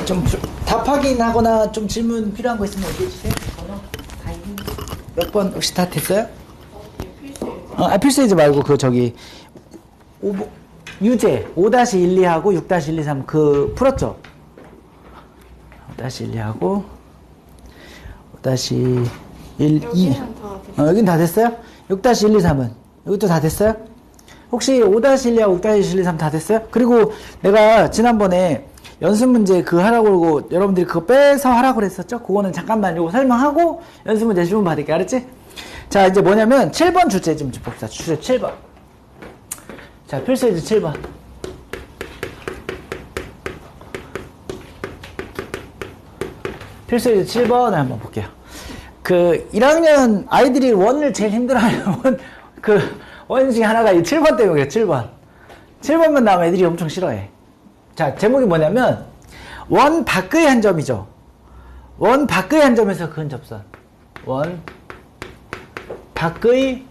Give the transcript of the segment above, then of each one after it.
좀 답 확인하거나 좀 질문 필요한 거 있으면 얘기해 주세요. 몇 번 혹시 다 됐어요? 필수이지 말고 그 저기 유제 5-1, 2하고 6-1, 2, 3 그 풀었죠? 5-1, 2하고 5-1, 2 여긴 다 됐어요? 6-1, 2, 3은 여기도 다 됐어요? 혹시 5-1하고 6-1, 2, 3 다 됐어요? 그리고 내가 지난번에 연습 문제 그거 하라고 그러고 여러분들이 그거 빼서 하라고 그랬었죠? 그거는 잠깐만 요거 설명하고 연습 문제 질문 받을게. 알았지? 자, 이제 뭐냐면 7번 주제 좀 봅시다. 주제 7번. 자, 필수이즈 7번. 필수이즈 7번을 한번 볼게요. 그 1학년 아이들이 원을 제일 힘들어하는 원 중에 하나가 이 7번 때문에 그래요. 7번. 7번만 나오면 애들이 엄청 싫어해. 자, 제목이 뭐냐면 원 밖의 한 점이죠. 원 밖의 한 점에서 그은 접선. 원 밖의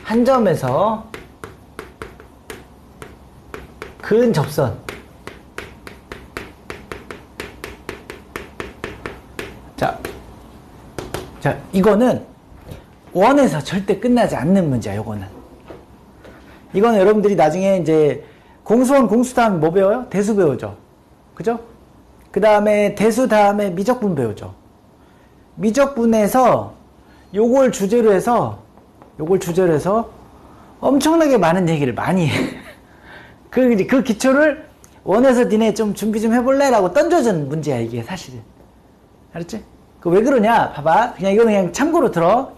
한 점에서 그은 접선. 자, 이거는 원에서 절대 끝나지 않는 문제야, 요거는. 이거는 여러분들이 나중에 이제 공수원, 공수 다음에 뭐 배워요? 대수 배우죠. 그죠? 그 다음에 대수 다음에 미적분 배우죠. 미적분에서 요걸 주제로 해서 엄청나게 많은 얘기를 많이 해. 그 기초를 원에서 니네 좀 준비 좀 해볼래? 라고 던져준 문제야, 이게 사실은. 알았지? 그 왜 그러냐? 봐봐. 그냥 이거는 그냥 참고로 들어.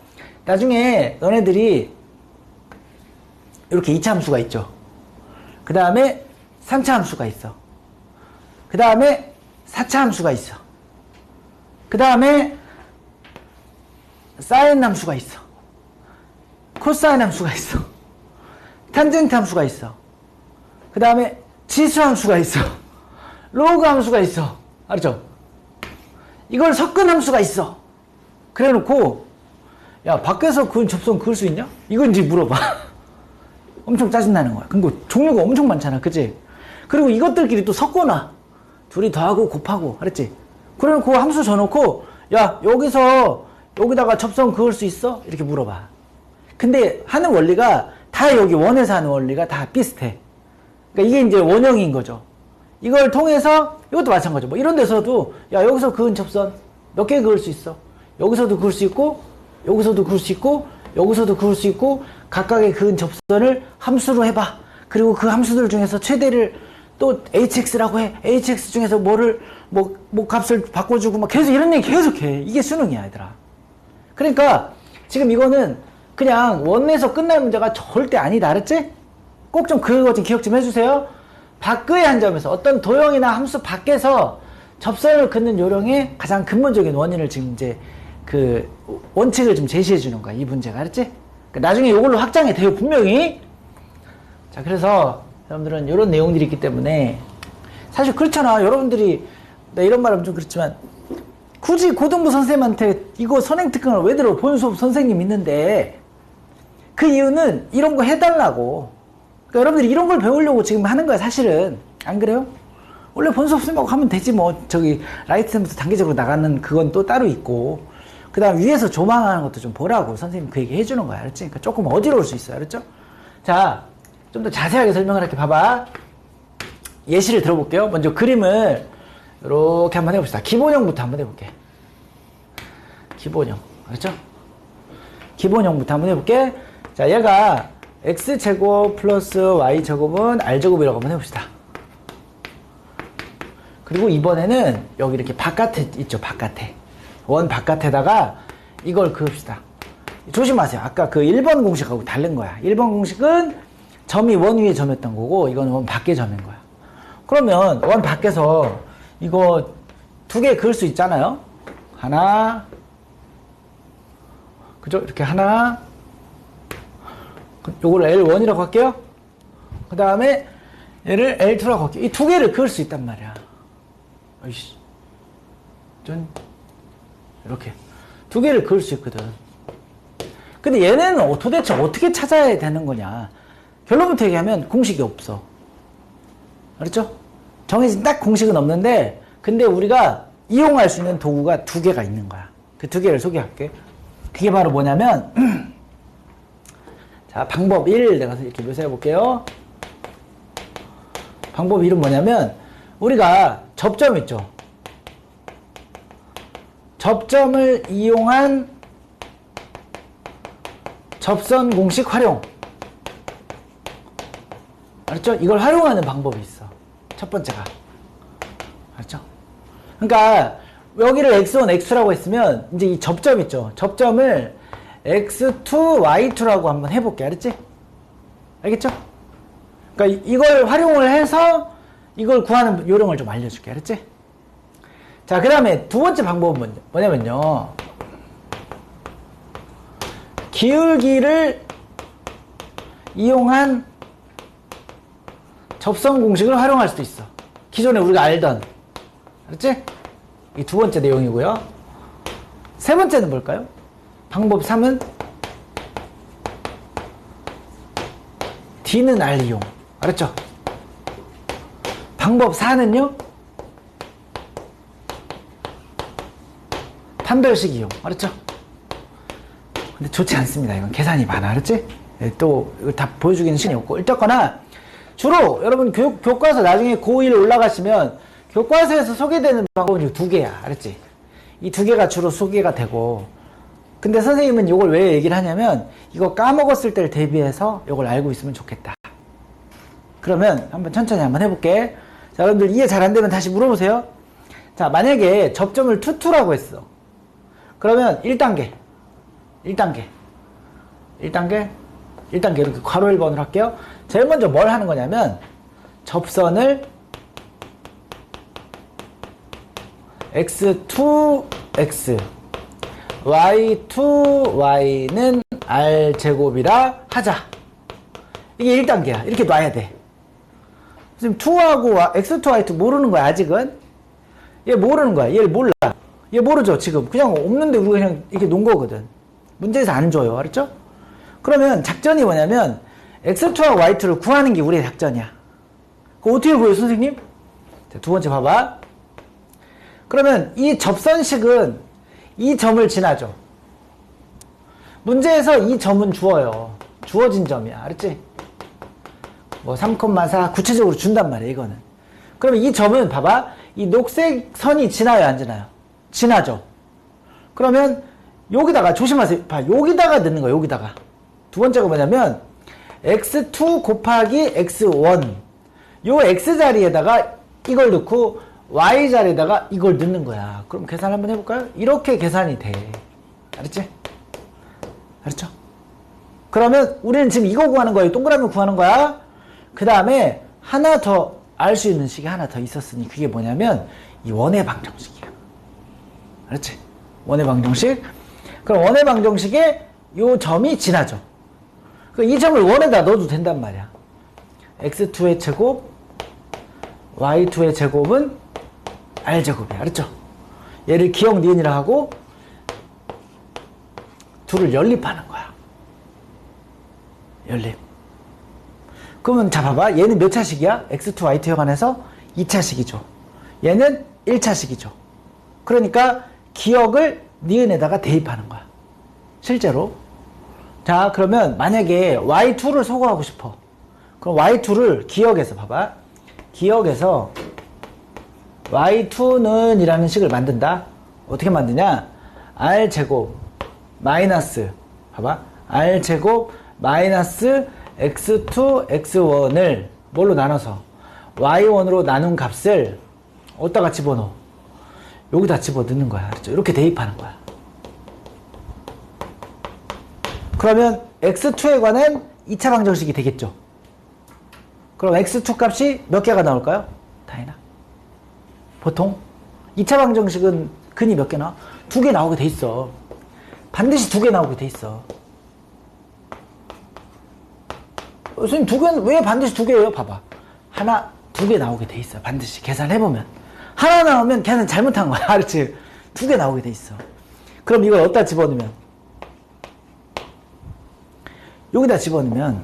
나중에 너네들이 이렇게 2차 함수가 있죠. 그 다음에 3차 함수가 있어. 그 다음에 4차 함수가 있어. 그 다음에 사인 함수가 있어. 코사인 함수가 있어. 탄젠트 함수가 있어. 그 다음에 지수 함수가 있어. 로그 함수가 있어. 알았죠? 이걸 섞은 함수가 있어. 그래 놓고 야, 밖에서 그은 접선 그을 수 있냐? 이건지 물어봐. 엄청 짜증나는 거야. 그리고 종류가 엄청 많잖아. 그치? 그리고 이것들끼리 또 섞어놔. 둘이 더하고 곱하고. 알았지? 그래 놓고 함수 줘놓고 야, 여기다가 접선 그을 수 있어? 이렇게 물어봐. 근데 하는 원리가 다 여기 원에서 하는 원리가 다 비슷해. 그러니까 이게 이제 원형인 거죠. 이걸 통해서 이것도 마찬가지죠. 뭐 이런 데서도 야, 여기서 그은 접선 몇 개 그을 수 있어? 여기서도 그을 수 있고 여기서도 그을 수 있고 여기서도 그을 수 있고 각각의 그은 접선을 함수로 해봐. 그리고 그 함수들 중에서 최대를 또 hx라고 해. hx 중에서 뭐 값을 바꿔주고 막 계속 이런 얘기 계속 해. 이게 수능이야, 얘들아. 그러니까 지금 이거는 그냥 원에서 끝날 문제가 절대 아니다. 알았지? 꼭 좀 그거 좀 기억 좀 해주세요. 밖의 한 점에서 어떤 도형이나 함수 밖에서 접선을 긋는 요령의 가장 근본적인 원인을 지금 이제 그 원칙을 좀 제시해 주는 거야, 이 문제가. 알았지? 그러니까 나중에 이걸로 확장이 돼요, 분명히. 자, 그래서 여러분들은 이런 내용들이 있기 때문에 사실 그렇잖아. 여러분들이 나 이런 말하면 좀 그렇지만 굳이 고등부 선생님한테 이거 선행특강을 왜 들어? 본 수업 선생님 있는데. 그 이유는 이런 거 해달라고. 그러니까 여러분들이 이런 걸 배우려고 지금 하는 거야, 사실은. 안 그래요? 원래 본 수업 선생님하고 하면 되지 뭐. 저기 라이트부터 단계적으로 나가는 그건 또 따로 있고, 그 다음 위에서 조망하는 것도 좀 보라고 선생님 그 얘기 해주는 거야. 알았지? 그러니까 조금 어지러울 수 있어요. 알았죠? 자, 좀 더 자세하게 설명을 할게. 봐봐. 예시를 들어볼게요. 먼저 그림을 이렇게 한번 해봅시다. 기본형부터 한번 해볼게. 기본형. 알았죠? 기본형부터 한번 해볼게. 자, 얘가 x제곱 플러스 y제곱은 r제곱이라고 한번 해봅시다. 그리고 이번에는 여기 이렇게 바깥에 있죠, 바깥에. 원 바깥에다가 이걸 그읍시다. 조심하세요. 아까 그 1번 공식하고 다른 거야. 1번 공식은 점이 원 위에 점이었던 거고, 이건 원 밖에 점인 거야. 그러면 원 밖에서 이거 두 개 그을 수 있잖아요. 하나, 그죠? 이렇게 하나, 요거를 L1이라고 할게요. 그 다음에 얘를 L2라고 할게요. 이 두 개를 그을 수 있단 말이야. 어이씨. 전, 이렇게. 두 개를 그을 수 있거든. 근데 얘네는 도대체 어떻게 찾아야 되는 거냐. 결론부터 얘기하면 공식이 없어. 알았죠? 정해진 딱 공식은 없는데, 근데 우리가 이용할 수 있는 도구가 두 개가 있는 거야. 그 두 개를 소개할게. 그게 바로 뭐냐면, 자, 방법 1 내가 이렇게 묘사해 볼게요. 방법 1은 뭐냐면, 우리가 접점 있죠. 접점을 이용한 접선 공식 활용. 알았죠? 이걸 활용하는 방법이 있어. 첫 번째가. 알았죠? 그러니까 여기를 x1, x2라고 했으면 이제 이 접점 있죠. 접점을 x2, y2라고 한번 해볼게. 알았지? 알겠죠? 그러니까 이걸 활용을 해서 이걸 구하는 요령을 좀 알려줄게. 알았지? 자, 그 다음에 두 번째 방법은 뭐냐면요. 기울기를 이용한 접선 공식을 활용할 수도 있어. 기존에 우리가 알던. 알았지? 이 두 번째 내용이고요. 세 번째는 뭘까요? 방법 3은 D는 R 이용. 알았죠? 방법 4는요? 판별식 이용. 알았죠? 근데 좋지 않습니다. 이건 계산이 많아. 알았지? 또 이걸 다 보여주기는 시간이 없고. 어쨌거나 주로 여러분 교과서 나중에 고1 올라가시면 교과서에서 소개되는 방법은 이 두 개야. 알았지? 이 두 개가 주로 소개가 되고, 근데 선생님은 이걸 왜 얘기를 하냐면 이거 까먹었을 때를 대비해서 이걸 알고 있으면 좋겠다. 그러면 한번 천천히 한번 해볼게. 자, 여러분들 이해 잘 안 되면 다시 물어보세요. 자, 만약에 접점을 투투라고 했어. 그러면 1단계 이렇게 괄호 1번으로 할게요. 제일 먼저 뭘 하는 거냐면 접선을 x2x y2y는 r제곱이라 하자. 이게 1단계야. 이렇게 놔야 돼. 지금 2하고 x2, y2 모르는 거야. 아직은 얘 모르는 거야. 얘를 몰라. 얘 모르죠. 지금 그냥 없는데 우리가 그냥 이렇게 놓은 거거든. 문제에서 안 줘요. 알았죠? 그러면 작전이 뭐냐면 x2와 y2를 구하는 게 우리의 작전이야. 그거 어떻게 구해요, 선생님? 자, 두 번째 봐봐. 그러면 이 접선식은 이 점을 지나죠. 문제에서 이 점은 주어요. 주어진 점이야. 알았지? 뭐 3,4 구체적으로 준단 말이야, 이거는. 그러면 이 점은 봐봐. 이 녹색 선이 지나요, 안 지나요? 지나죠. 그러면 여기다가 조심하세요. 봐, 여기다가 넣는 거야. 여기다가. 두 번째가 뭐냐면 x2 곱하기 x1 요 x 자리에다가 이걸 넣고 y 자리에다가 이걸 넣는 거야. 그럼 계산 한번 해볼까요? 이렇게 계산이 돼. 알았지? 알았죠? 그러면 우리는 지금 이거 구하는 거예요. 동그라미 구하는 거야. 그 다음에 하나 더 알 수 있는 식이 하나 더 있었으니 그게 뭐냐면 이 원의 방정식이야. 알았지? 원의 방정식. 그럼 원의 방정식에 요 점이 지나죠. 이 점을 원에다 넣어도 된단 말이야. x2의 제곱 y2의 제곱은 r제곱이야. 알았죠? 얘를 기억 니은이라 하고 둘을 연립하는 거야. 연립. 그러면 자 봐봐. 얘는 몇 차식이야? x2, y2에 관해서 2차식이죠. 얘는 1차식이죠. 그러니까 기억을 니은에다가 대입하는 거야. 실제로. 자, 그러면 만약에 y2를 소거하고 싶어. 그럼 y2를 기억에서 봐봐. 기억에서 y2는 이라는 식을 만든다. 어떻게 만드냐? r제곱 마이너스 봐봐. r제곱 마이너스 x2, x1을 뭘로 나눠서 y1으로 나눈 값을 어디다가 집어넣어? 여기다 집어넣는 거야. 그렇죠? 이렇게 대입하는 거야. 그러면 x2에 관한 2차 방정식이 되겠죠. 그럼 x2 값이 몇 개가 나올까요? 다이나? 보통 2차 방정식은 근이 몇 개 나와? 2개 나오게 돼 있어. 반드시 2개 나오게 돼 있어. 선생님 2개는 왜 반드시 2개예요? 봐봐. 하나, 2개 나오게 돼 있어. 반드시 계산해보면. 하나 나오면 걔는 잘못한 거야. 알았지? 2개 나오게 돼 있어. 그럼 이걸 어디다 집어넣으면? 여기다 집어넣으면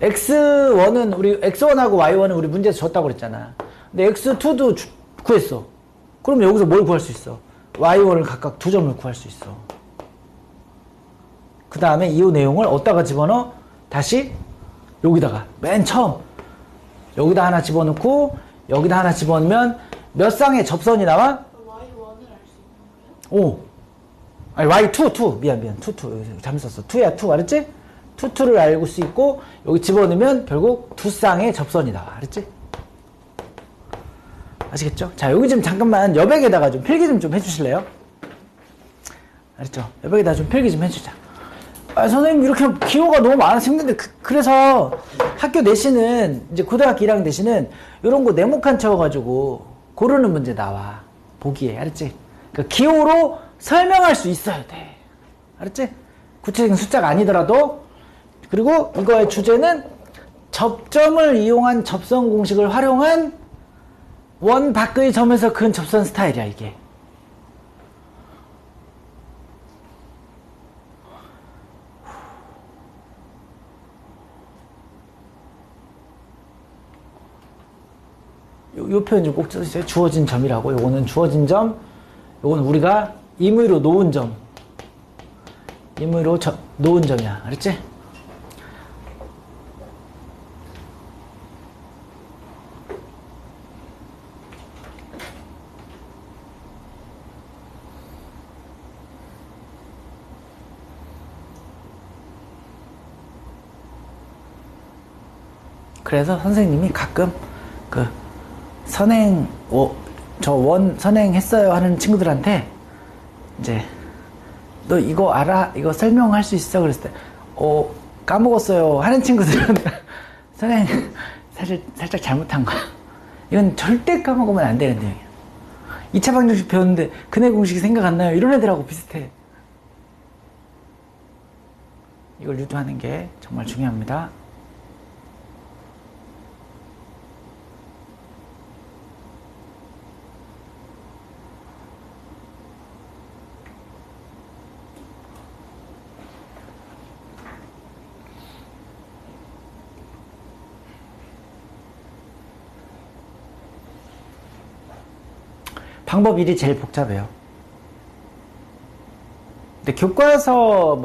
x1은 우리 x1하고 y1은 우리 문제에서 줬다고 그랬잖아. 근데 x2도 구했어. 그럼 여기서 뭘 구할 수 있어? y1을 각각 2점을 구할 수 있어. 그 다음에 이 내용을 어디다가 집어넣어? 다시 여기다가 맨 처음 여기다 하나 집어넣고 여기다 하나 집어넣으면 몇 쌍의 접선이 나와? y1을 알 수 있는 거예요? 오. 아니 y2 미안 2 잘못 썼어. 2야 2 알았지? 2를 알고 수 있고 여기 집어넣으면 결국 두 쌍의 접선이 나와. 알았지? 아시겠죠? 자 여기 좀 잠깐만 여백에다가 좀 필기 좀 해주실래요? 알았죠? 여백에다가 좀 필기 좀 해주자. 아, 선생님 이렇게 기호가 너무 많아서 힘든데 그래서 학교 내신은 이제 고등학교 1학년 내신은 이런 거 네모칸 채워가지고 고르는 문제 나와. 보기에. 알았지? 그러니까 기호로 설명할 수 있어야 돼. 알았지? 구체적인 숫자가 아니더라도. 그리고 이거의 주제는 접점을 이용한 접선 공식을 활용한 원 밖의 점에서 그은 접선 스타일이야 이게. 요 표현 좀 꼭 써주세요. 주어진 점이라고. 요거는 주어진 점, 요거는 우리가 임의로 놓은 점. 임의로 놓은 점이야. 알았지? 그래서 선생님이 가끔 그 선행, 저 원 선행 했어요 하는 친구들한테 이제 너 이거 알아? 이거 설명할 수 있어? 그랬을 때 까먹었어요 하는 친구들은 선행 살짝 잘못한 거야. 이건 절대 까먹으면 안 되는 내용이야. 2차 방정식 배웠는데 근해 공식이 생각 안 나요 이런 애들하고 비슷해. 이걸 유도하는 게 정말 중요합니다. 방법 1이 제일 복잡해요. 근데 교과서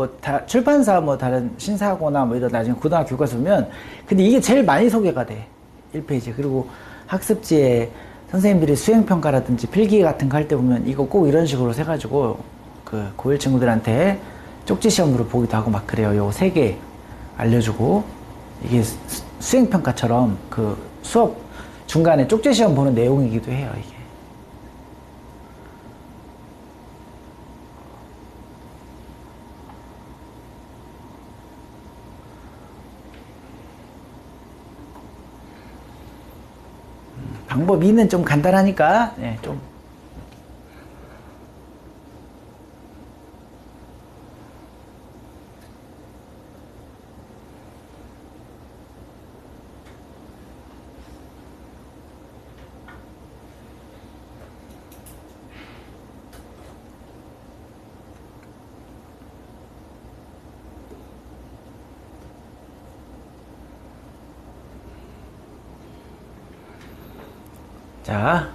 출판사 다른 신사고나 이런 나중에 고등학교 교과서면 근데 이게 제일 많이 소개가 돼. 1페이지. 그리고 학습지에 선생님들이 수행평가라든지 필기 같은 거 할 때 보면 이거 꼭 이런 식으로 해가지고 그 고1 친구들한테 쪽지 시험으로 보기도 하고 막 그래요. 요거 3개 알려주고 이게 수행평가처럼 그 수업 중간에 쪽지 시험 보는 내용이기도 해요. 이게. 방법 2는 좀 간단하니까, 네, 좀. 자,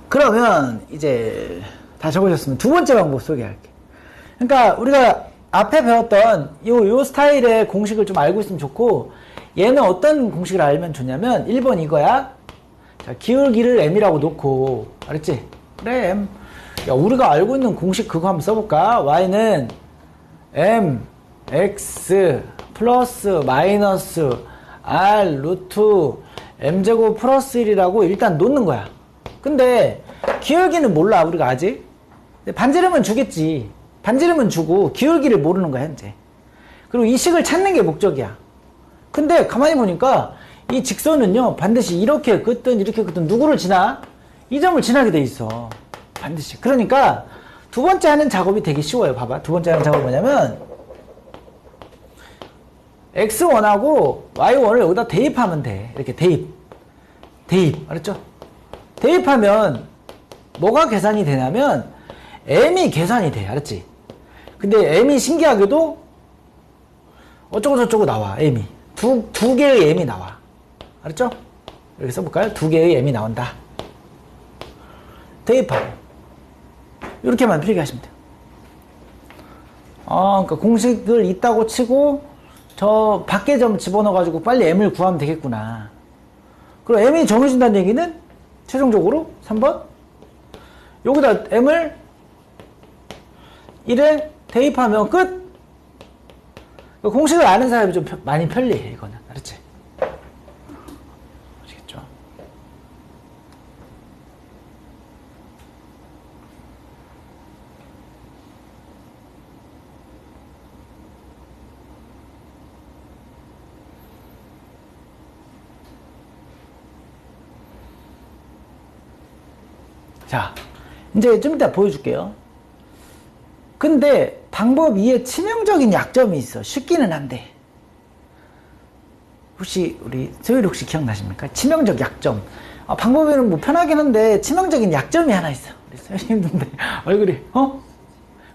그러면 이제 다 적으셨으면 두 번째 방법 소개할게. 그러니까 우리가 앞에 배웠던 요 스타일의 공식을 좀 알고 있으면 좋고, 얘는 어떤 공식을 알면 좋냐면 1번 이거야. 자, 기울기를 m이라고 놓고, 알았지? 그래, m. 야, 우리가 알고 있는 공식 그거 한번 써볼까? y는 m x 플러스 마이너스 r 루트 m제곱 플러스 1이라고 일단 놓는 거야. 근데 기울기는 몰라 우리가 아직. 반지름은 주겠지. 반지름은 주고 기울기를 모르는 거야 현재. 그리고 이 식을 찾는 게 목적이야. 근데 가만히 보니까 이 직선은요 반드시 이렇게 긋든 이렇게 긋든 누구를 지나? 이 점을 지나게 돼 있어. 반드시. 그러니까 두 번째 하는 작업이 되게 쉬워요. 봐봐. 두 번째 하는 작업이 뭐냐면 x1하고 y1을 여기다 대입하면 돼. 이렇게 대입. 알았죠? 대입하면 뭐가 계산이 되냐면 m이 계산이 돼. 알았지? 근데 m이 신기하게도 어쩌고저쩌고 나와. m이 두 개의 m이 나와. 알았죠? 이렇게 써볼까요? 두 개의 m이 나온다. 대입하고 이렇게만 필기하시면 돼요. 그러니까 공식을 있다고 치고 저 밖에 점 집어넣어가지고 빨리 m을 구하면 되겠구나. 그럼 m이 정해진다는 얘기는 최종적으로 3번 여기다 m을 1에 대입하면 끝. 공식을 아는 사람이 좀 많이 편리해 이거는. 알았지? 아시겠죠? 자, 이제 좀 이따 보여줄게요. 근데 방법 2에 치명적인 약점이 있어. 쉽기는 한데. 혹시 우리 소율 혹시 기억나십니까? 치명적 약점. 방법에는 뭐 편하긴 한데 치명적인 약점이 하나 있어. 우리 소율이 힘든데 얼굴이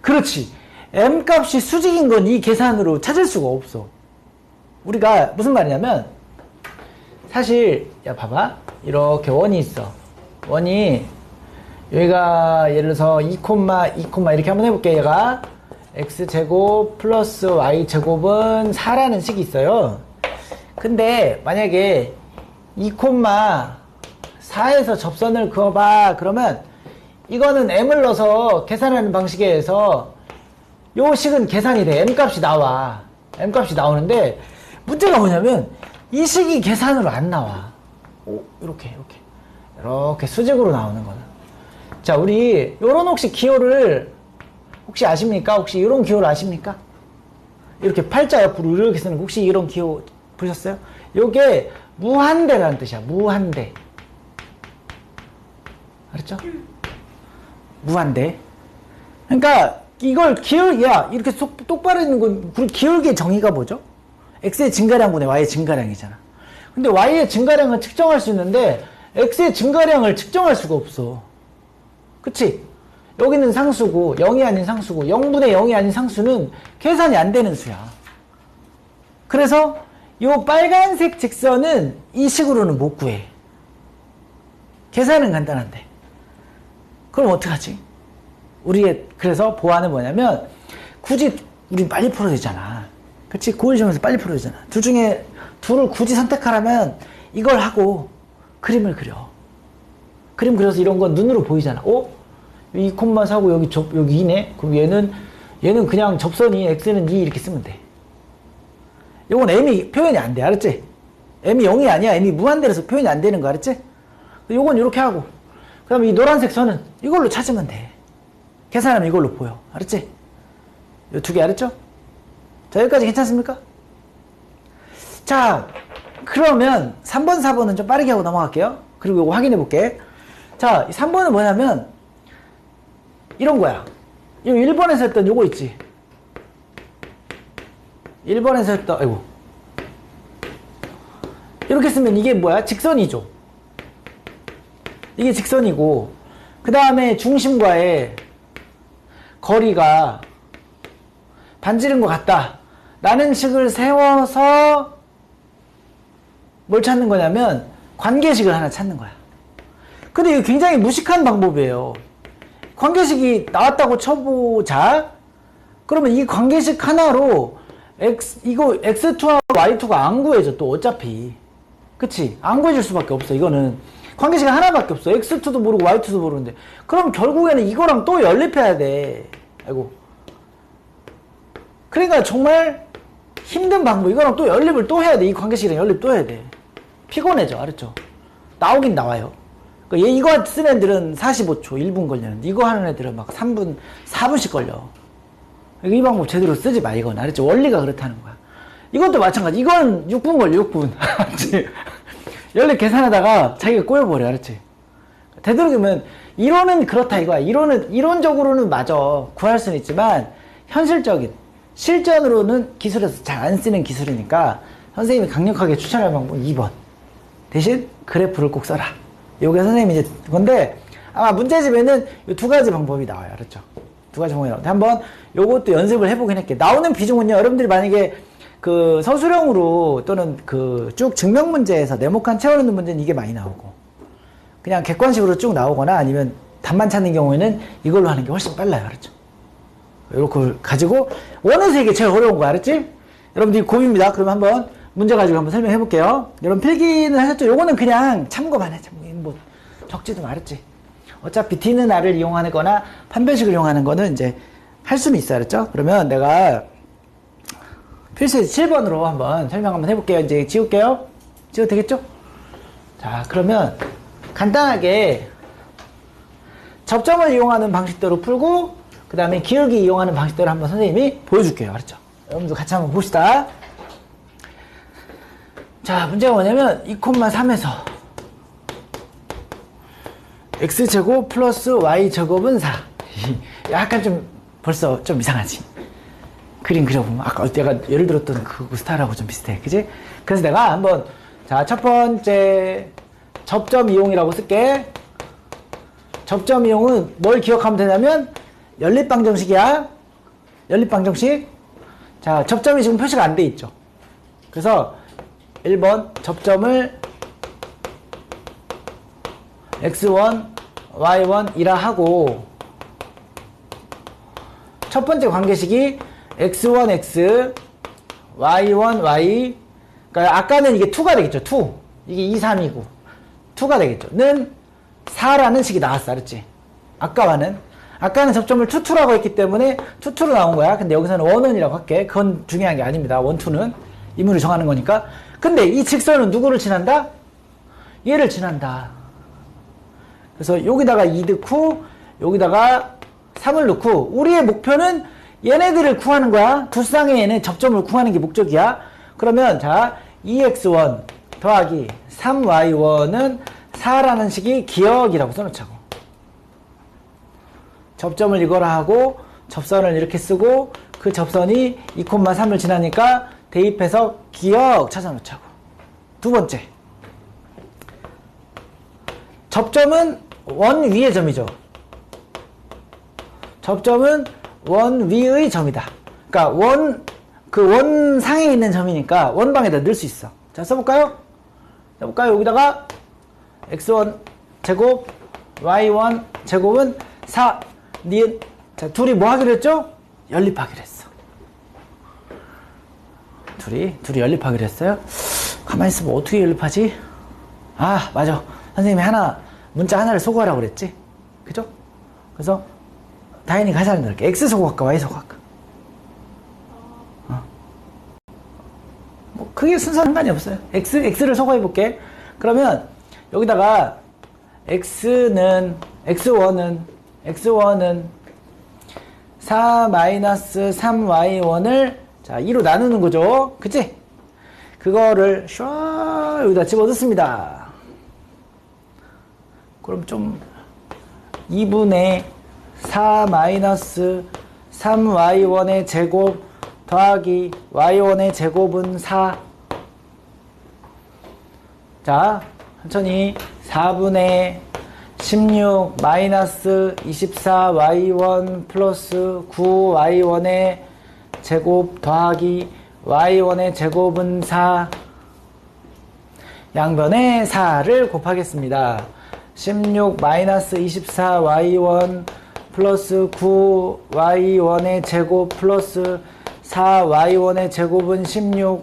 그렇지. m 값이 수직인 건 이 계산으로 찾을 수가 없어. 우리가 무슨 말이냐면 사실 야 봐봐. 이렇게 원이 있어. 원이 여기가 예를 들어서 2, 2, 이렇게 한번 해볼게. 얘가 x제곱 플러스 y제곱은 4라는 식이 있어요. 근데 만약에 2, 4에서 접선을 그어봐. 그러면 이거는 m을 넣어서 계산하는 방식에 의해서 요 식은 계산이 돼. m값이 나와. m값이 나오는데 문제가 뭐냐면 이 식이 계산으로 안 나와. 이렇게 수직으로 나오는 거는. 자, 우리 요런 혹시 기호를 혹시 아십니까? 혹시 이런 기호를 아십니까? 이렇게 팔자 옆으로 이렇게 쓰는 거 혹시 이런 기호 보셨어요? 요게 무한대라는 뜻이야. 무한대. 알았죠? 무한대. 그러니까 이걸 이렇게 똑바로 있는 건 기울기의 정의가 뭐죠? x의 증가량분의 y의 증가량이잖아. 근데 y의 증가량은 측정할 수 있는데 x의 증가량을 측정할 수가 없어. 그치? 여기는 상수고 0이 아닌 상수고 0분의 0이 아닌 상수는 계산이 안 되는 수야. 그래서 요 빨간색 직선은 이 식으로는 못 구해. 계산은 간단한데. 그럼 어떡하지? 그래서 보안은 뭐냐면 굳이 우린 빨리 풀어야 되잖아. 그치? 고일 시험에서 빨리 풀어야 되잖아. 둘 중에 둘을 굳이 선택하라면 이걸 하고 그림을 그려. 그림 그려서 이런 건 눈으로 보이잖아. 2,4고 여기 2네? 그럼 얘는 그냥 접선이 x는 2 이렇게 쓰면 돼. 요건 m이 표현이 안 돼. 알았지? m이 0이 아니야. m이 무한대라서 표현이 안 되는 거 알았지? 요건 이렇게 하고 그 다음에 이 노란색 선은 이걸로 찾으면 돼. 계산하면 이걸로 보여. 알았지? 요 두 개 알았죠? 자, 여기까지 괜찮습니까? 자, 그러면 3번, 4번은 좀 빠르게 하고 넘어갈게요. 그리고 이거 확인해 볼게. 자, 3번은 뭐냐면 이런 거야. 이 1번에서 했던 요거 있지. 1번에서 했던 이렇게 쓰면 이게 뭐야? 직선이죠. 이게 직선이고 그 다음에 중심과의 거리가 반지른 것 같다 라는 식을 세워서 뭘 찾는 거냐면 관계식을 하나 찾는 거야. 근데 이거 굉장히 무식한 방법이에요. 관계식이 나왔다고 쳐보자. 그러면 이 관계식 하나로 이거 x2와 y2가 안 구해져. 또 어차피 그치? 안 구해질 수밖에 없어. 이거는 관계식 하나밖에 없어. x2도 모르고 y2도 모르는데 그럼 결국에는 이거랑 또 연립해야 돼. 그러니까 정말 힘든 방법. 이거랑 또 연립을 또 해야 돼. 이 관계식이랑 연립 또 해야 돼. 피곤해져. 알았죠? 나오긴 나와요. 그러니까 이거 쓰는 애들은 45초, 1분 걸리는데 이거 하는 애들은 막 3분, 4분씩 걸려. 이 방법 제대로 쓰지 마. 이건 알았죠? 원리가 그렇다는 거야. 이것도 마찬가지. 이건 6분 걸려. 6분. 알았지? 연립 계산하다가 자기가 꼬여버려. 알았지? 되도록이면 이론은 그렇다 이거야. 이론적으로는 맞아. 구할 수는 있지만 실전으로는 기술에서 잘 안 쓰는 기술이니까 선생님이 강력하게 추천할 방법은 2번. 대신 그래프를 꼭 써라. 요게 선생님이 이제 건데 아마 문제집에는 이 두 가지 방법이 나와요. 알았죠? 두 가지 방법이 나오는데 한번 요것도 연습을 해보긴 할게. 나오는 비중은요. 여러분들이 만약에 그 서술형으로 또는 그 쭉 증명 문제에서 네모칸 채워넣는 문제는 이게 많이 나오고, 그냥 객관식으로 쭉 나오거나 아니면 답만 찾는 경우에는 이걸로 하는 게 훨씬 빨라요. 알았죠? 이렇게 가지고 원에서 이게 제일 어려운 거 알았지? 여러분들이 고민입니다. 그럼 한번 문제 가지고 한번 설명해 볼게요. 여러분 필기는 하셨죠? 요거는 그냥 참고만 해. 뭐 적지도 말았지. 어차피 D는 R을 이용하거나 판별식을 이용하는 거는 이제 할 수는 있어요. 알았죠? 그러면 내가 필수 7번으로 한번 설명 한번 해볼게요. 이제 지울게요. 지워도 되겠죠? 자, 그러면 간단하게 접점을 이용하는 방식대로 풀고 그 다음에 기울기 이용하는 방식대로 한번 선생님이 보여줄게요. 알았죠? 여러분도 같이 한번 봅시다. 자, 문제가 뭐냐면 2,3에서 x제곱 플러스 y제곱은 4. 약간 좀 벌써 좀 이상하지? 그림 그려보면 아까 내가 예를 들었던 그 스타일하고 좀 비슷해. 그지? 그래서 내가 한번 자, 첫 번째 접점 이용이라고 쓸게. 접점 이용은 뭘 기억하면 되냐면 연립방정식이야. 연립방정식. 자, 접점이 지금 표시가 안 돼 있죠. 그래서 1번 접점을 x1, y1이라 하고 첫 번째 관계식이 x1x, y1y. 그러니까 아까는 이게 2가 되겠죠. 2. 이게 2, 3이고 2가 되겠죠. 는 4라는 식이 나왔어. 알았지? 아까는 접점을 2, 2라고 했기 때문에 2, 2로 나온 거야. 근데 여기서는 1, 1이라고 할게. 그건 중요한 게 아닙니다. 1, 2는 인물이 정하는 거니까. 근데 이 직선은 누구를 지난다? 얘를 지난다. 그래서 여기다가 2 넣고 여기다가 3을 넣고 우리의 목표는 얘네들을 구하는 거야. 두 쌍의 얘네 접점을 구하는 게 목적이야. 그러면 자 2x1 더하기 3y1은 4라는 식이 기억이라고 써놓자고. 접점을 이거라 하고 접선을 이렇게 쓰고 그 접선이 2,3을 지나니까 대입해서 기억 찾아놓자고. 두 번째, 접점은 원 위의 점이죠. 접점은 원 위의 점이다. 그러니까 원 상에 있는 점이니까 원방에다 넣을 수 있어. 자, 써볼까요? 여기다가 x1 제곱 y1 제곱은 4 니은. 자, 둘이 뭐 하기로 했죠? 연립하기로 했어. 둘이 연립하기로 했어요. 가만히 있으면 어떻게 연립하지? 아, 맞아. 선생님이 문자 하나를 소거하라고 그랬지? 그죠? 그래서 다행히 가사를 넣을게. x 소거할까 y 소거할까? 뭐 그게 순서 상관이 없어요. x를 소거해 볼게. 그러면 여기다가 x1은 4-3y1을 자 2로 나누는 거죠. 그치? 그거를 슈아 여기다 집어넣습니다. 그럼 좀 2분의 4-3y1의 제곱 더하기 y1의 제곱은 4. 자, 천천히 4분의 16 마이너스 24y1 플러스 9y1의 제곱 더하기 y1의 제곱은 4. 양변에 4를 곱하겠습니다. 16 마이너스 24y1 플러스 9y1의 제곱 플러스 4y1의 제곱은 16.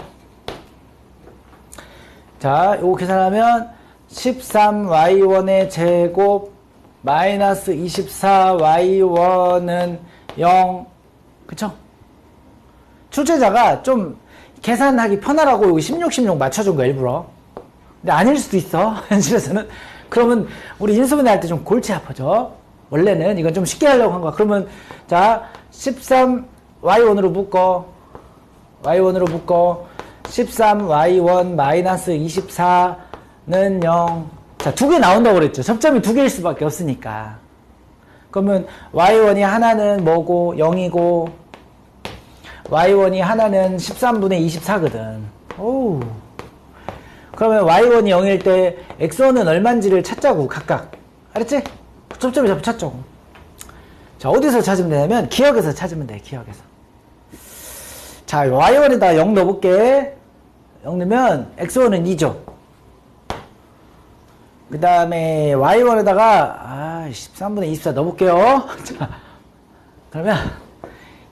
자, 요거 계산하면 13y1의 제곱 마이너스 24y1은 0. 그쵸? 출제자가 좀 계산하기 편하라고 여기 16, 16 맞춰준 거 일부러. 근데 아닐 수도 있어. 현실에서는. 그러면 우리 인수분해 할 때 좀 골치 아파져. 원래는 이건 좀 쉽게 하려고 한 거야. 그러면 자 13y1으로 묶어. y1으로 묶어. 13y1 마이너스 24는 0. 자, 두 개 나온다고 그랬죠. 접점이 두 개일 수밖에 없으니까. 그러면 y1이 하나는 뭐고 0이고 y1이 하나는 13분의 24거든. 오우. 그러면 y1이 0일 때 x1은 얼마인지를 찾자고 각각. 알았지? 접점을 잡고 찾자고. 자, 어디서 찾으면 되냐면 기억에서 찾으면 돼. 기억에서. 자, y1에다 0 넣어볼게. 0 넣으면 x1은 2죠. 그 다음에 y1에다가 13분의 24 넣어볼게요. 자, 그러면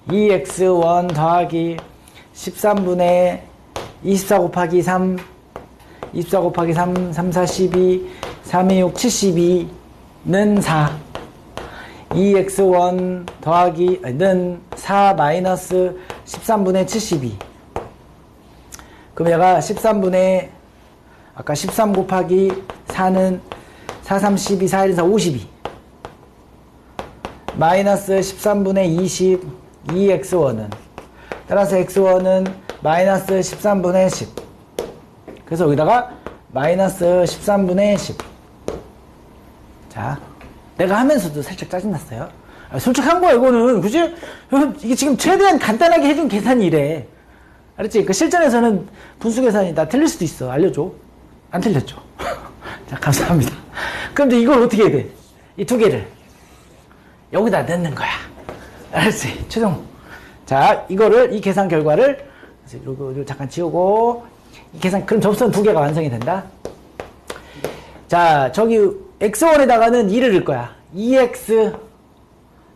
2x1 더하기 13분의 24 곱하기 3 24 곱하기 3 3 4 12 3 2 6 72는 4 2x1 더하기 는 4 마이너스 13분의 72. 그럼 얘가 13분의 아까 13 곱하기 4는 4 3 12 4 1 4 52 마이너스 13분의 20 2x1은 따라서 x1은 마이너스 13분의 10. 그래서 여기다가 마이너스 13분의 10. 자, 내가 하면서도 살짝 짜증났어요. 솔직한 거야 이거는. 그치? 이게 지금 최대한 간단하게 해준 계산이 이래. 알았지? 그러니까 실전에서는 분수 계산이 나 틀릴 수도 있어. 알려줘. 안 틀렸죠? 자, 감사합니다. 그럼 이제 이걸 어떻게 해야 돼? 이 두 개를 여기다 넣는 거야. 알았지? 최종. 자, 이거를, 이 계산 결과를, 요거 잠깐 지우고, 이 계산, 그럼 접선 두 개가 완성이 된다. 자, 저기, x1에다가는 2를 넣을 거야. 2x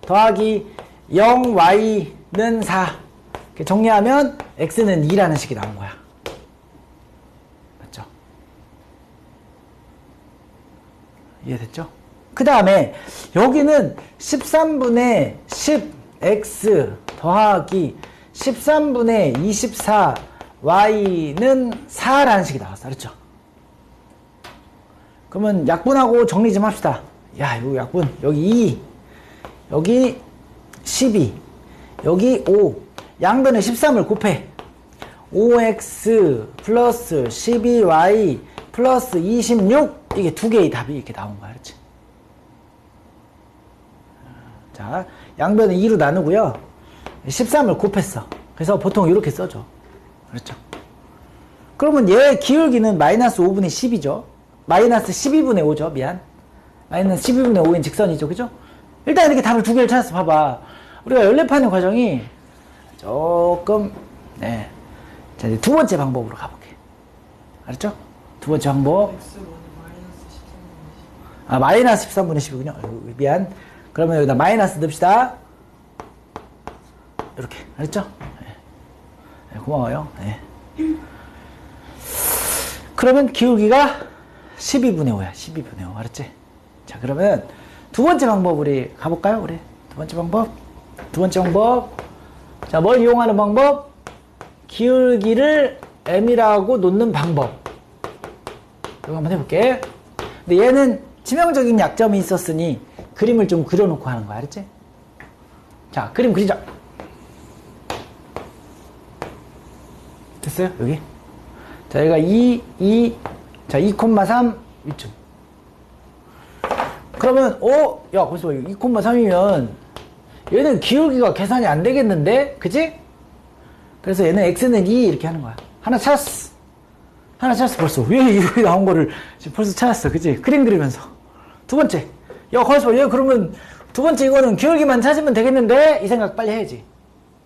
더하기 0y는 4. 이렇게 정리하면, x는 2라는 식이 나온 거야. 맞죠? 이해됐죠? 그 다음에, 여기는 13분의 10x 더하기 13분의 24y는 4라는 식이 나왔어. 그렇죠? 그러면 약분하고 정리 좀 합시다. 야, 이거 약분. 여기 2, 여기 12, 여기 5. 양변에 13을 곱해. 5x 플러스 12y 플러스 26. 이게 두 개의 답이 이렇게 나온 거야. 그렇지? 자, 양변은 2로 나누고요. 13을 곱했어. 그래서 보통 이렇게 써줘. 그렇죠? 그러면 얘 기울기는 마이너스 5분의 10이죠. 마이너스 12분의 5죠. 미안. 마이너스 12분의 5인 직선이죠. 그죠? 일단 이렇게 답을 두 개를 찾았어. 봐봐. 우리가 연립하는 과정이 조금, 네. 자, 이제 두 번째 방법으로 가볼게. 알았죠? 두 번째 방법. 마이너스 13분의 10이군요. 미안. 그러면 여기다 마이너스 넣읍시다. 이렇게. 알았죠? 네. 네, 고마워요. 네. 그러면 기울기가 12분의 5야. 12분의 5. 알았지? 자, 그러면 두 번째 방법 우리 가볼까요? 우리 두 번째 방법. 두 번째 방법. 자, 뭘 이용하는 방법? 기울기를 m이라고 놓는 방법. 이거 한번 해볼게. 근데 얘는 치명적인 약점이 있었으니 그림을 좀 그려놓고 하는 거야. 알았지? 자, 그림 그리자. 됐어요? 여기? 자, 여기가 2, 자, 2,3 이쯤. 그러면, 야, 벌써 2,3이면 얘는 기울기가 계산이 안 되겠는데? 그치? 그래서 얘는 x는 2 이렇게 하는 거야. 하나 찾았어. 하나 찾았어, 벌써. 왜 여기 나온 거를 지금 벌써 찾았어. 그치? 그림 그리면서. 두 번째. 야, 거기서 봐. 얘 그러면 두 번째 이거는 기울기만 찾으면 되겠는데? 이 생각 빨리 해야지.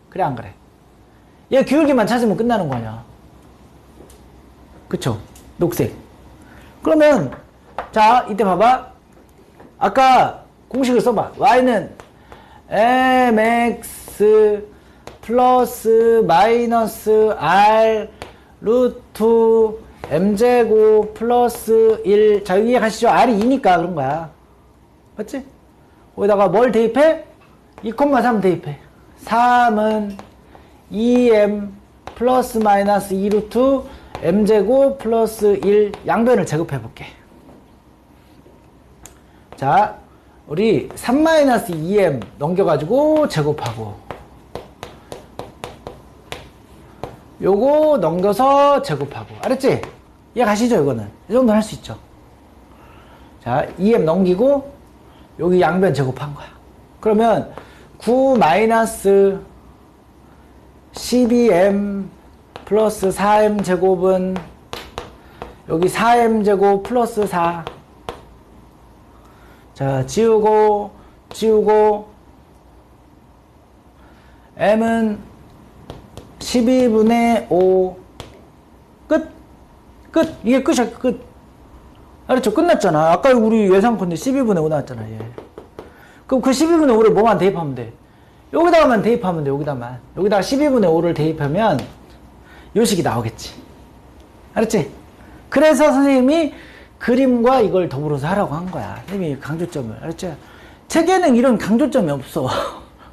그래, 안 그래? 얘 기울기만 찾으면 끝나는 거 아니야. 그쵸? 녹색. 그러면, 자, 이때 봐봐. 아까 공식을 써봐. y는 mx 플러스 마이너스 r 루트 m제곱 플러스 1. 자, 여기 가시죠. r이 2니까 그런 거야. 맞지? 거기다가 뭘 대입해? 2,3 대입해. 3은 2m 플러스 마이너스 2루트 m제곱 플러스 1. 양변을 제곱해 볼게. 자, 우리 3-2m 넘겨가지고 제곱하고 요거 넘겨서 제곱하고. 알았지? 이해 가시죠? 이거는 이 정도는 할 수 있죠. 자, 2m 넘기고 여기 양변 제곱한 거야. 그러면 9-12m 플러스 4m 제곱은 여기 4m 제곱 플러스 4. 자, 지우고 m은 12분의 5 끝. 이게 끝이야. 끝. 알았죠? 끝났잖아. 아까 우리 예상컨대 12분의 5 나왔잖아. 얘. 그럼 그 12분의 5를 뭐만 대입하면 돼? 여기다가만 대입하면 돼. 여기다가 12분의 5를 대입하면 요 식이 나오겠지. 알았지? 그래서 선생님이 그림과 이걸 더불어서 하라고 한 거야. 선생님이 강조점을. 알았지? 책에는 이런 강조점이 없어.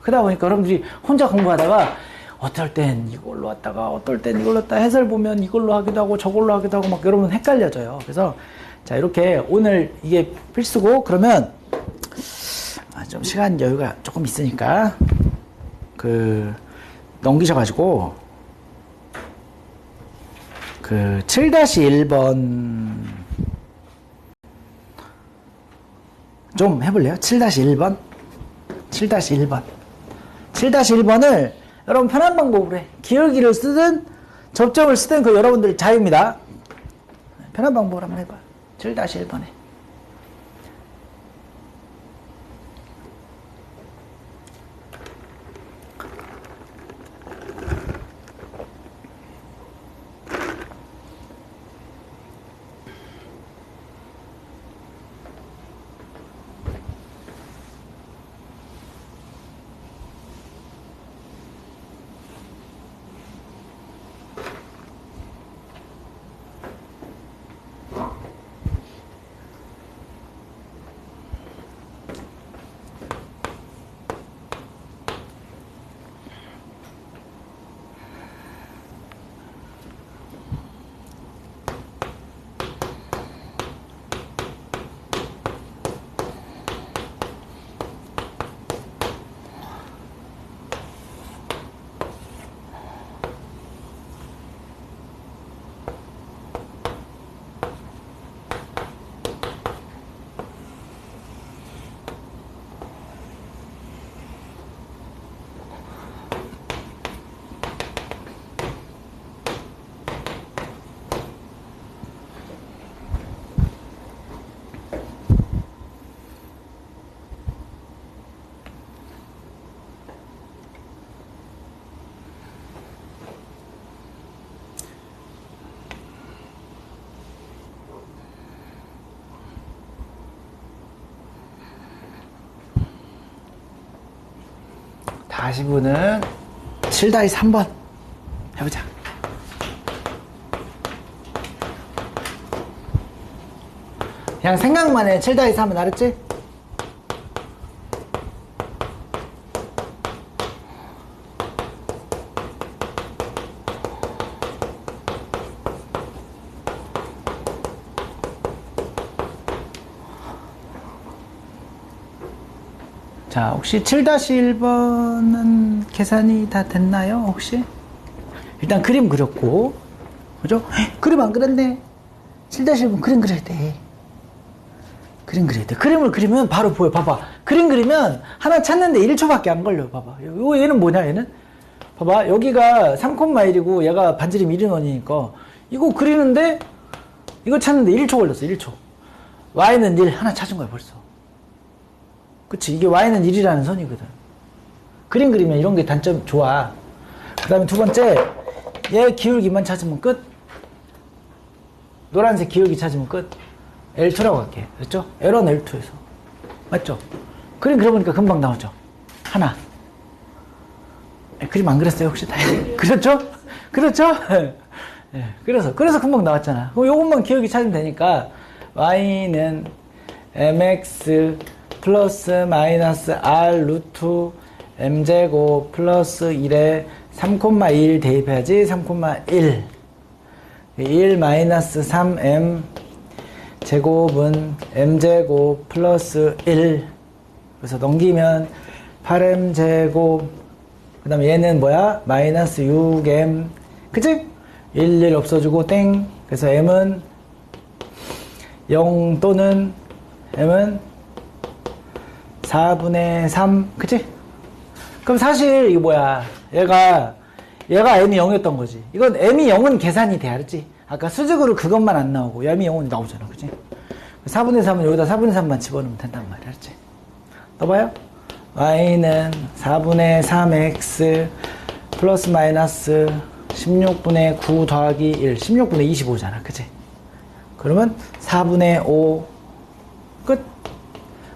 그러다 보니까 여러분들이 혼자 공부하다가 어떨 땐 이걸로 왔다가 어떨 땐 이걸로 왔다가 해설 보면 이걸로 하기도 하고 저걸로 하기도 하고 막 여러분 헷갈려져요. 그래서 자, 이렇게 오늘 이게 필수고, 그러면 좀 시간 여유가 조금 있으니까 넘기셔가지고 7-1번 좀 해볼래요? 7-1번 7-1번을 여러분 편한 방법으로 해. 기울기를 쓰든 접점을 쓰든 그 여러분들 자유입니다. 편한 방법으로 한번 해봐. 7-1번에 다시 분은 7-3번 해보자. 그냥 생각만 해. 7-3은 알았지? 자, 혹시 7-1번은 계산이 다 됐나요? 혹시? 일단 그림 그렸고, 그죠? 그림 안 그렸네. 7-1번 그림 그려야 돼. 그림 그려야 돼. 그림을 그리면 바로 보여. 봐봐. 그림 그리면 하나 찾는데 1초밖에 안 걸려. 봐봐. 얘는 뭐냐, 얘는? 봐봐. 여기가 3,1이고 얘가 반지름 1인원이니까 이거 그리는데 이거 찾는데 1초 걸렸어. 1초. y는 1 하나 찾은 거야, 벌써. 그치? 이게 y는 1이라는 선이거든. 그림 그리면 이런 게 단점 좋아. 그 다음에 두 번째, 얘 기울기만 찾으면 끝. 노란색 기울기 찾으면 끝. L2라고 할게. 됐죠? L1, L2에서. 맞죠? 그림 그려보니까 금방 나오죠? 하나. 그림 안 그렸어요, 혹시? 다 그렸죠? 그렇죠? 네. 그래서 금방 나왔잖아. 그럼 요것만 기울기 찾으면 되니까, y는 mx 플러스 마이너스 r 루트 m제곱 플러스 1에 3,1 대입해야지. 3,1 1 마이너스 3m 제곱은 m제곱 플러스 1. 그래서 넘기면 8m 제곱, 그 다음에 얘는 뭐야? 마이너스 6m. 그치? 1 없어지고 땡. 그래서 m은 0 또는 m은 4분의 3. 그치? 그럼 사실 이거 뭐야? 얘가 m이 0이었던 거지. 이건 m이 0은 계산이 돼. 알았지? 아까 수직으로 그것만 안 나오고 m이 0은 나오잖아. 그치? 4분의 3은 여기다 4분의 3만 집어넣으면 된단 말이야. 알았지? 넣어봐요. y는 4분의 3x 플러스 마이너스 16분의 9 더하기 1, 16분의 25잖아. 그치? 그러면 4분의 5 끝.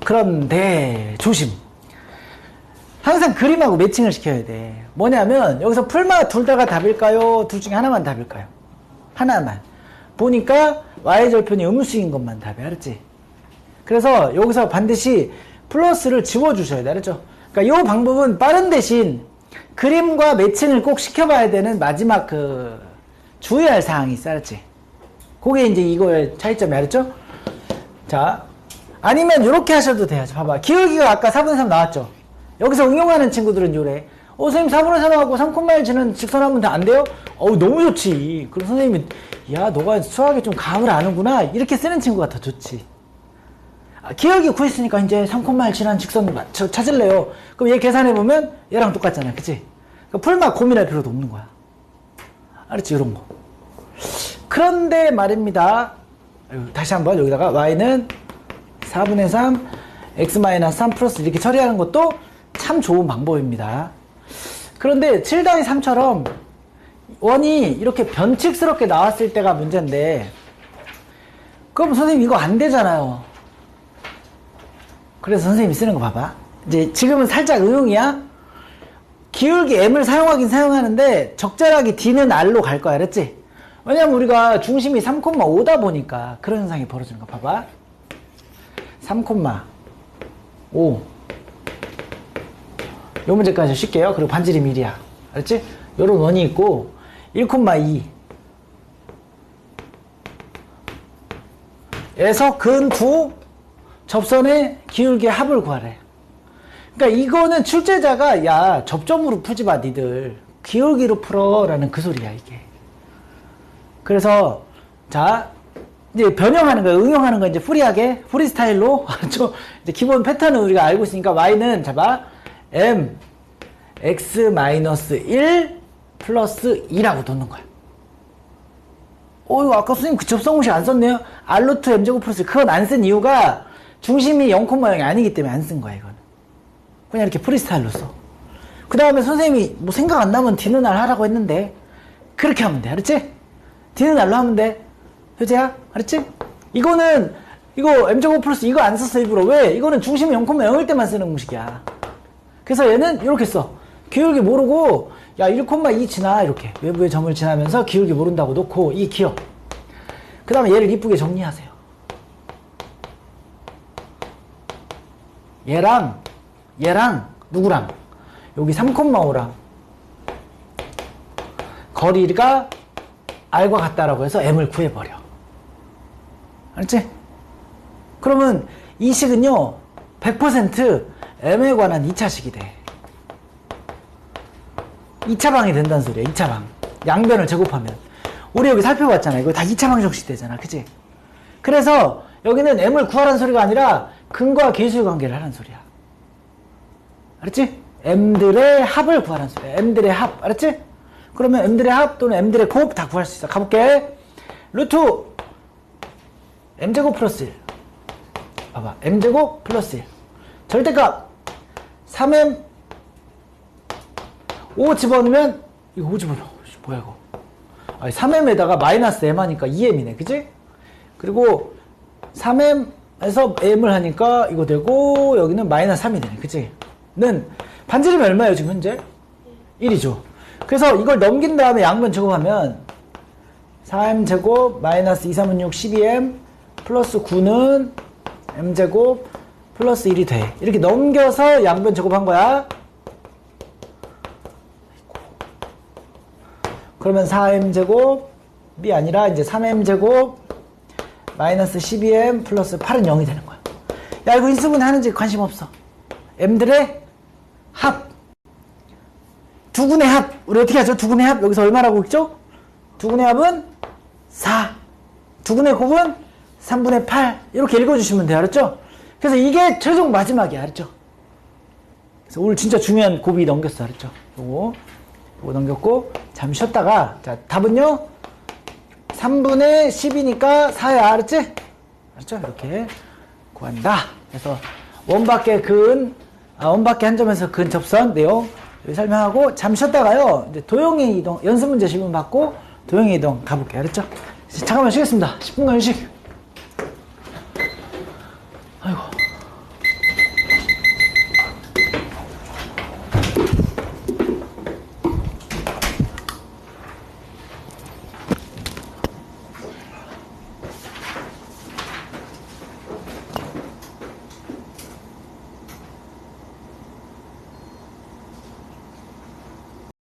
그런데 조심. 항상 그림하고 매칭을 시켜야 돼. 뭐냐면 여기서 풀마 둘 다가 답일까요? 둘 중에 하나만 답일까요? 하나만. 보니까 y절편이 음수인 것만 답이. 알았지? 그래서 여기서 반드시 플러스를 지워주셔야 돼. 알았죠? 그러니까 이 방법은 빠른 대신 그림과 매칭을 꼭 시켜봐야 되는 마지막 그 주의할 사항이 있어. 알았지? 그게 이제 이거의 차이점이. 알았죠? 자, 아니면 이렇게 하셔도 돼요. 봐봐. 기울기가 아까 4분의 3 나왔죠? 여기서 응용하는 친구들은 요래. 선생님 4분의 3하고 3,1는 직선하면 다 안 돼요? 너무 좋지. 그럼 선생님이, 야, 너가 수학에 좀 감을 아는구나. 이렇게 쓰는 친구가 더 좋지. 기울기 구했으니까 이제 3,1는 직선 찾을래요. 그럼 얘 계산해보면 얘랑 똑같잖아. 그치? 그러니까 풀마 고민할 필요도 없는 거야. 알았지? 이런 거. 그런데 말입니다. 다시 한번 여기다가 y는 4분의 3, x-3 플러스 이렇게 처리하는 것도 참 좋은 방법입니다. 그런데 7-3처럼 원이 이렇게 변칙스럽게 나왔을 때가 문제인데, 그럼 선생님 이거 안 되잖아요. 그래서 선생님이 쓰는 거 봐봐. 이제 지금은 살짝 응용이야. 기울기 m을 사용하긴 사용하는데 적절하게 d는 r로 갈 거야. 알았지? 왜냐면 우리가 중심이 3,5다 보니까 그런 현상이 벌어지는 거 봐봐. 3,5 요 문제까지 쉽게요. 그리고 반지름 1이야. 알았지? 요런 원이 있고 1,2 에서 근 9 접선의 기울기의 합을 구하래. 그러니까 이거는 출제자가 야 접점으로 풀지 마 니들 기울기로 풀어 라는 그 소리야 이게. 그래서 자 이제 변형하는 거야. 응용하는 거 이제 프리하게 프리스타일로 이제 기본 패턴은 우리가 알고 있으니까 y는 잡아 m x-1 플러스 2라고 뒀는 거야. 이거 아까 선생님 그 접선공식 안 썼네요. r루트 m제곱 플러스 그건 안 쓴 이유가 중심이 0,0이 아니기 때문에 안 쓴 거야. 이건 그냥 이렇게 프리스타일로 써. 그 다음에 선생님이 뭐 생각 안 나면 d는 r 하라고 했는데 그렇게 하면 돼. 알았지? d는 r로 하면 돼. 효재야? 알았지? 이거는 이거 m제곱 플러스 이거 안 썼어 일부러. 왜? 이거는 중심이 0,0일 때만 쓰는 공식이야. 그래서 얘는 이렇게 써. 기울기 모르고 야 1,2 지나 이렇게 외부의 점을 지나면서 기울기 모른다고 놓고 이 기억. 그 다음에 얘를 이쁘게 정리하세요. 얘랑 누구랑? 여기 3,5랑 거리가 r과 같다라고 해서 m을 구해버려. 알았지? 그러면 이 식은요 100% m에 관한 2차식이 돼. 2차방이 된다는 소리야. 2차방 양변을 제곱하면 우리 여기 살펴봤잖아. 이거 다 2차방 정식 되잖아. 그치? 그래서 여기는 m을 구하라는 소리가 아니라 근과 계수의 관계를 하라는 소리야. 알았지? m들의 합을 구하라는 소리야. m들의 합. 알았지? 그러면 m들의 합 또는 m들의 곱 다 구할 수 있어. 가볼게. 루트 m제곱 플러스 1 봐봐. m제곱 플러스 1 절대값 3m 5 집어넣으면 이거 5 집어넣어. 뭐야 이거. 3m에다가 마이너스 m 하니까 2m이네. 그치? 그리고 3m에서 m을 하니까 이거 되고 여기는 마이너스 3이 되네. 그치? 는 반지름이 얼마예요 지금 현재? 1이죠. 그래서 이걸 넘긴 다음에 양변 제곱하면 4m제곱 마이너스 2, 3은 6, 12m 플러스 9는 m제곱 플러스 1이 돼. 이렇게 넘겨서 양변 제곱한 거야. 그러면 4m제곱이 아니라 이제 3m제곱 마이너스 12m 플러스 8은 0이 되는 거야. 야 이거 인수분 하는지 관심 없어. m들의 합 두근의 합 우리 어떻게 하죠? 두근의 합 여기서 얼마라고 있죠? 두근의 합은 4 두근의 곱은 3분의 8 이렇게 읽어주시면 돼요. 알았죠? 그래서 이게 최종 마지막이야. 알았죠? 그래서 오늘 진짜 중요한 곱이 넘겼어. 알았죠? 요거 넘겼고 잠시 쉬었다가 자 답은요 3분의 10이니까 4야. 알았지? 알았죠? 이렇게 구한다. 그래서 원밖에 한 점에서 근 접선 내용 여기 설명하고 잠시 쉬었다가요. 이제 도형의 이동 연습 문제 질문 받고 도형의 이동 가볼게요. 알았죠? 잠깐만 쉬겠습니다. 10분간 휴식.